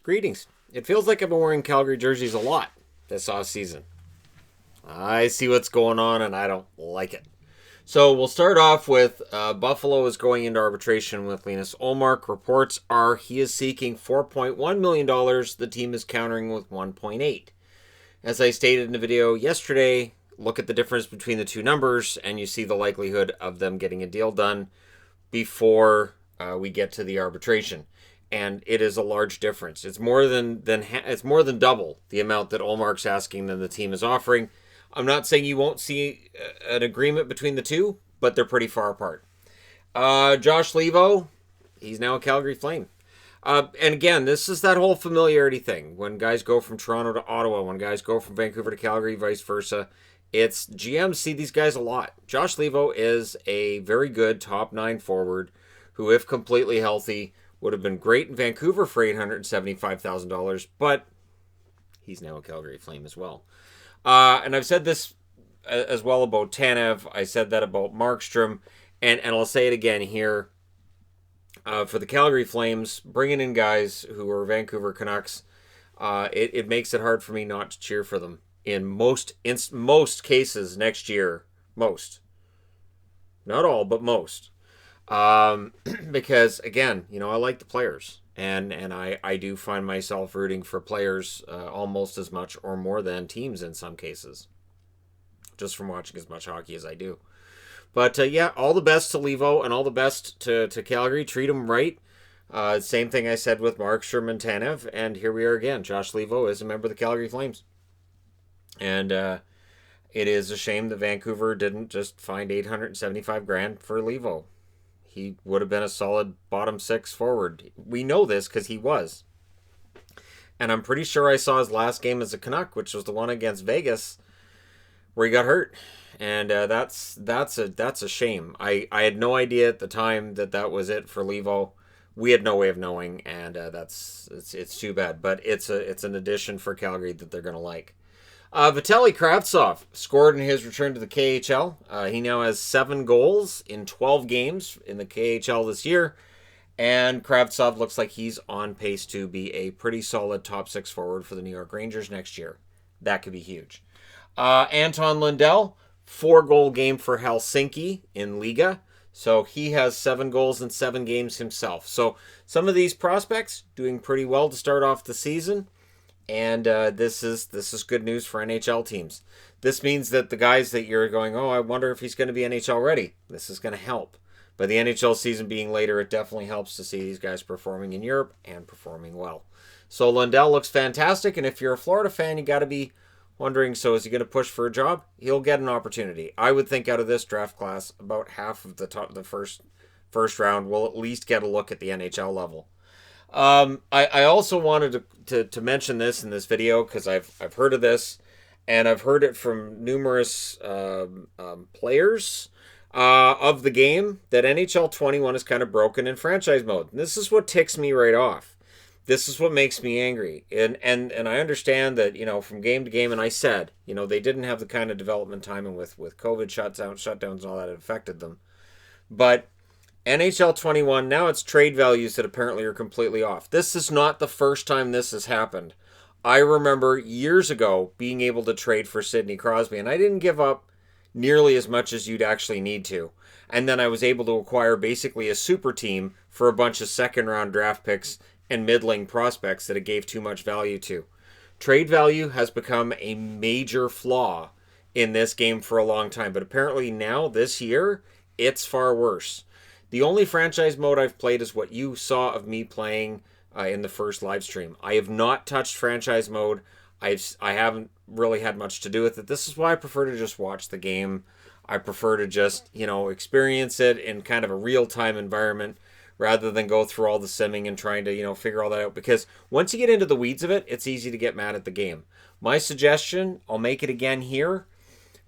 Greetings. It feels like I've been wearing Calgary jerseys a lot this off-season. I see what's going on and I don't like it. So we'll start off with Buffalo is going into arbitration with Linus Ullmark. Reports are he is seeking $4.1 million. The team is countering with $1.8. As I stated in the video yesterday, look at the difference between the two numbers and you see the likelihood of them getting a deal done before we get to the arbitration. And it is a large difference. It's more than double the amount that Ullmark's asking than the team is offering. I'm not saying you won't see an agreement between the two, but they're pretty far apart. Josh Leivo, he's now a Calgary Flame. And again, this is that whole familiarity thing. When guys go from Toronto to Ottawa, when guys go from Vancouver to Calgary, vice versa, it's GMs see these guys a lot. Josh Leivo is a very good top 9 forward who, if completely healthy, would have been great in Vancouver for $875,000, but he's now a Calgary Flame as well. And I've said this as well about Tanev. I said that about Markstrom, and I'll say it again here. For the Calgary Flames, bringing in guys who are Vancouver Canucks, it makes it hard for me not to cheer for them in most cases next year. Most. Not all, but most. Because again, I like the players, and I do find myself rooting for players almost as much or more than teams in some cases, just from watching as much hockey as I do. But yeah, all the best to Leivo and all the best to Calgary. Treat them right. Same thing I said with Markstrom and Tanev, and here we are again. Josh Leivo is a member of the Calgary Flames, and it is a shame that Vancouver didn't just find $875,000 for Leivo. He would have been a solid bottom 6 forward. We know this because he was. And I'm pretty sure I saw his last game as a Canuck, which was the one against Vegas, where he got hurt. And that's a shame. I had no idea at the time that was it for Leivo. We had no way of knowing, and it's too bad. But it's an addition for Calgary that they're going to like. Vitaly Kravtsov scored in his return to the KHL. He now has 7 goals in 12 games in the KHL this year. And Kravtsov looks like he's on pace to be a pretty solid top 6 forward for the New York Rangers next year. That could be huge. Anton Lundell, 4-goal game for Helsinki in Liga. So he has 7 goals in 7 games himself. So some of these prospects doing pretty well to start off the season. And this is good news for NHL teams. This means that the guys that you're going, I wonder if he's going to be NHL ready. This is going to help. But the NHL season being later, it definitely helps to see these guys performing in Europe and performing well. So Lundell looks fantastic, and if you're a Florida fan, you got to be wondering, so is he going to push for a job? He'll get an opportunity. I would think out of this draft class, about half of the first round will at least get a look at the NHL level. I also wanted to mention this in this video because I've heard of this, and I've heard it from numerous players of the game that NHL 21 is kind of broken in franchise mode. And this is what ticks me right off. This is what makes me angry. And I understand that, from game to game, and I said, they didn't have the kind of development timing with COVID shutdowns and all that affected them. But NHL 21, now it's trade values that apparently are completely off. This is not the first time this has happened. I remember years ago being able to trade for Sidney Crosby, and I didn't give up nearly as much as you'd actually need to. And then I was able to acquire basically a super team for a bunch of second-round draft picks and middling prospects that it gave too much value to. Trade value has become a major flaw in this game for a long time, but apparently now, this year, it's far worse. The only franchise mode I've played is what you saw of me playing in the first live stream. I have not touched franchise mode. I haven't really had much to do with it. This is why I prefer to just watch the game. I prefer to just, experience it in kind of a real-time environment rather than go through all the simming and trying to, figure all that out. Because once you get into the weeds of it, it's easy to get mad at the game. My suggestion, I'll make it again here.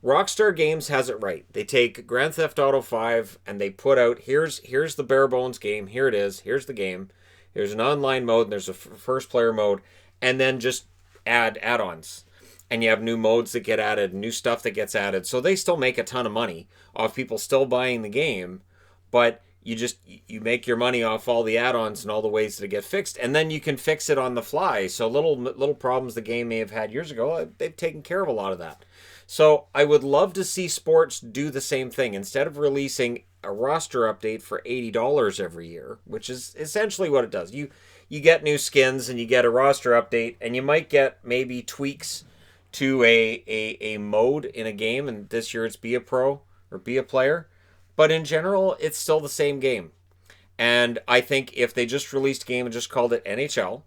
Rockstar Games has it right. They take Grand Theft Auto 5 and they put out, here's the bare bones game. Here it is. Here's the game. There's an online mode and there's a first player mode. And then just add add-ons. And you have new modes that get added, new stuff that gets added. So they still make a ton of money off people still buying the game. But you make your money off all the add-ons and all the ways that get fixed, and then you can fix it on the fly. So little problems the game may have had years ago, they've taken care of a lot of that. So I would love to see sports do the same thing. Instead of releasing a roster update for $80 every year, which is essentially what it does. You get new skins and you get a roster update, and you might get maybe tweaks to a mode in a game, and this year it's be a pro or be a player. But in general, it's still the same game. And I think if they just released a game and just called it NHL,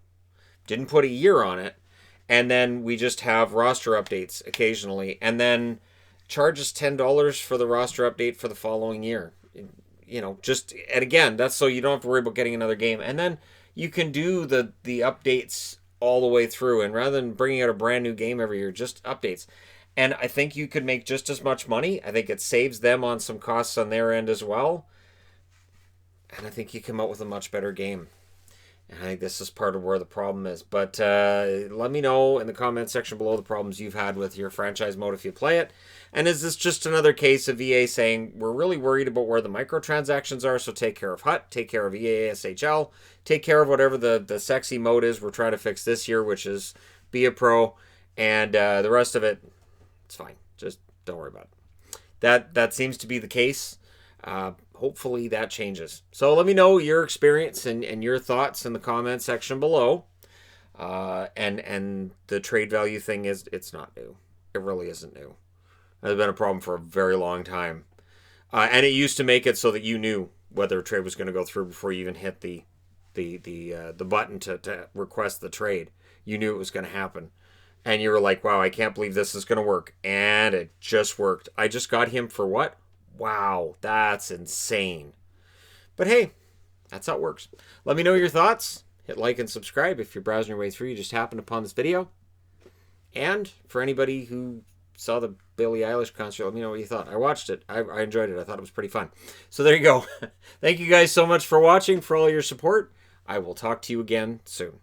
didn't put a year on it, and then we just have roster updates occasionally, and then charge us $10 for the roster update for the following year. And again, that's so you don't have to worry about getting another game. And then you can do the updates all the way through, and rather than bringing out a brand new game every year, just updates. And I think you could make just as much money. I think it saves them on some costs on their end as well. And I think you come out with a much better game. And I think this is part of where the problem is. But let me know in the comment section below the problems you've had with your franchise mode if you play it. And is this just another case of EA saying, we're really worried about where the microtransactions are, so take care of HUT, take care of EA SHL, take care of whatever the sexy mode is we're trying to fix this year, which is be a pro, and the rest of it, it's fine. Just don't worry about it. That seems to be the case. Hopefully that changes. So let me know your experience and your thoughts in the comment section below. And the trade value thing it's not new. It really isn't new. It's been a problem for a very long time. And it used to make it so that you knew whether a trade was going to go through before you even hit the button to request the trade. You knew it was going to happen. And you were like, wow, I can't believe this is going to work. And it just worked. I just got him for what? Wow, that's insane. But hey, that's how it works. Let me know your thoughts. Hit like and subscribe if you're browsing your way through. You just happened upon this video. And for anybody who saw the Billie Eilish concert, let me know what you thought. I watched it. I enjoyed it. I thought it was pretty fun. So there you go. Thank you guys so much for watching, for all your support. I will talk to you again soon.